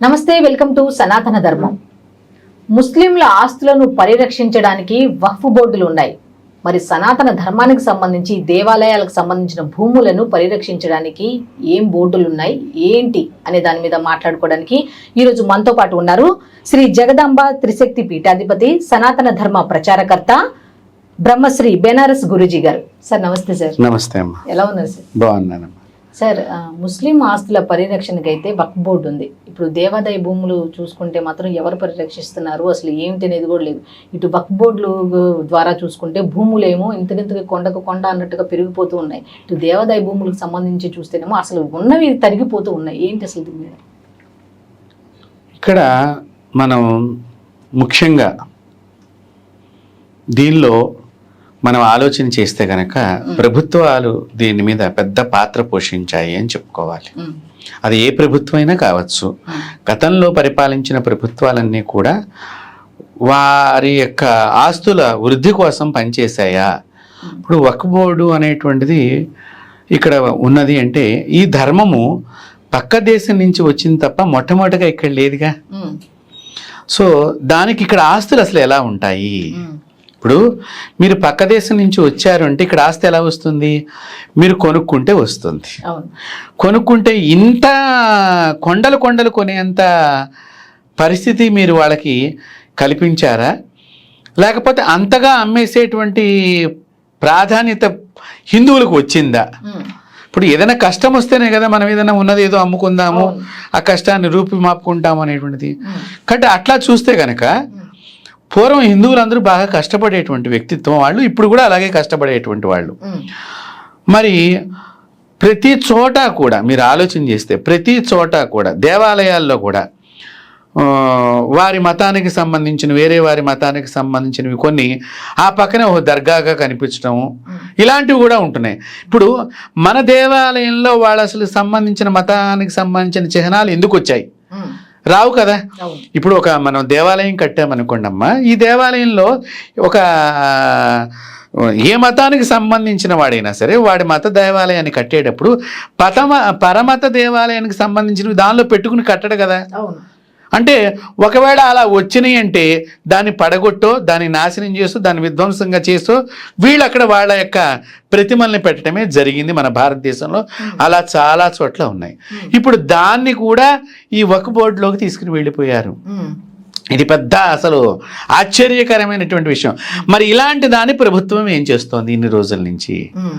నమస్తే, welcome to సనాతన ధర్మం. ముస్లింల ఆస్తులను పరిరక్షించడానికి వక్ఫ్ బోర్డులు ఉన్నాయి. మరి సనాతన ధర్మానికి సంబంధించి దేవాలయాలకు సంబంధించిన భూములను పరిరక్షించడానికి ఏం బోర్డులు ఉన్నాయి, ఏంటి అనే దాని మీద మాట్లాడుకోవడానికి ఈరోజు మనతో పాటు ఉన్నారు శ్రీ జగదాంబ త్రిశక్తి పీఠాధిపతి, సనాతన ధర్మ ప్రచారకర్త బ్రహ్మశ్రీ బెనారస్ గురూజీ గారు. సార్ నమస్తే. సార్ నమస్తే అమ్మా. ఎలా ఉన్నారు సార్? బాగున్నానమ్మా. సార్, ముస్లిం ఆస్తుల పరిరక్షణకి అయితే వక్ఫ్ బోర్డు ఉంది. ఇప్పుడు దేవాదాయ భూములు చూసుకుంటే మాత్రం ఎవరు పరిరక్షిస్తున్నారు, అసలు ఏమిటి అనేది కూడా లేదు. ఇటు వక్ఫ్ బోర్డులు ద్వారా చూసుకుంటే భూములేమో ఇంతకింతకి కొండకు కొండ అన్నట్టుగా పెరిగిపోతూ ఉన్నాయి. ఇటు దేవాదాయ భూములకు సంబంధించి చూస్తేనేమో అసలు ఉన్నవి తరిగిపోతూ ఉన్నాయి. ఏంటి అసలు దీని మీద? ఇక్కడ మనం ముఖ్యంగా దీనిలో మనం ఆలోచన చేస్తే కనుక ప్రభుత్వాలు దీని మీద పెద్ద పాత్ర పోషించాయి అని చెప్పుకోవాలి. అది ఏ ప్రభుత్వమైనా కావచ్చు. గతంలో పరిపాలించిన ప్రభుత్వాలన్నీ కూడా వారి యొక్క ఆస్తుల వృద్ధి కోసం పనిచేశాయా? ఇప్పుడు వక్ఫ్ బోర్డు అనేటువంటిది ఇక్కడ ఉన్నది అంటే ఈ ధర్మము పక్క దేశం నుంచి వచ్చింది తప్ప మొట్టమొదటిగా ఇక్కడ లేదుగా. సో దానికి ఇక్కడ ఆస్తులు అసలు ఎలా ఉంటాయి? ఇప్పుడు మీరు పక్క దేశం నుంచి వచ్చారు అంటే ఇక్కడ ఆస్తి ఎలా వస్తుంది? మీరు కొనుక్కుంటే వస్తుంది. కొనుక్కుంటే ఇంత కొండలు కొండలు కొనేంత పరిస్థితి మీరు వాళ్ళకి కల్పించారా? లేకపోతే అంతగా అమ్మేసేటువంటి ప్రాధాన్యత హిందువులకు వచ్చిందా? ఇప్పుడు ఏదైనా కష్టం వస్తేనే కదా మనం ఏదైనా ఉన్నది ఏదో అమ్ముకుందాము, ఆ కష్టాన్ని రూపి మాపుకుంటాము అనేటువంటిది. కాబట్టి అట్లా చూస్తే కనుక పూర్వం హిందువులందరూ బాగా కష్టపడేటువంటి వ్యక్తిత్వం వాళ్ళు, ఇప్పుడు కూడా అలాగే కష్టపడేటువంటి వాళ్ళు. మరి ప్రతి చోట కూడా మీరు ఆలోచన చేస్తే ప్రతి చోట కూడా దేవాలయాల్లో కూడా వారి మతానికి సంబంధించిన వేరే వారి మతానికి సంబంధించినవి కొన్ని ఆ పక్కనే ఒక దర్గాగా కనిపించడం ఇలాంటివి కూడా ఉంటున్నాయి. ఇప్పుడు మన దేవాలయంలో వాళ్ళు అసలు సంబంధించిన మతానికి సంబంధించిన చిహ్నాలు ఎందుకు వచ్చాయి? రావు కదా. ఇప్పుడు ఒక మనం దేవాలయం కట్టామనుకోండి అమ్మా, ఈ దేవాలయంలో ఒక ఏ మతానికి సంబంధించిన వాడైనా సరే వాడి మత దేవాలయాన్ని కట్టేటప్పుడు పరమత దేవాలయానికి సంబంధించినవి దానిలో పెట్టుకుని కట్టడు కదా. అంటే ఒకవేళ అలా వచ్చినాయి అంటే దాన్ని పడగొట్టో, దాన్ని నాశనం చేస్తూ, దాన్ని విధ్వంసంగా చేస్తూ వీళ్ళు అక్కడ వాళ్ళ యొక్క ప్రతిమల్ని పెట్టడమే జరిగింది మన భారతదేశంలో. అలా చాలా చోట్ల ఉన్నాయి. ఇప్పుడు దాన్ని కూడా ఈ వక్ఫ్ బోర్డులోకి తీసుకుని వెళ్ళిపోయారు. ఇది పెద్ద అసలు ఆశ్చర్యకరమైనటువంటి విషయం. మరి ఇలాంటి దాన్ని ప్రభుత్వం ఏం చేస్తోంది ఇన్ని రోజుల నుంచి?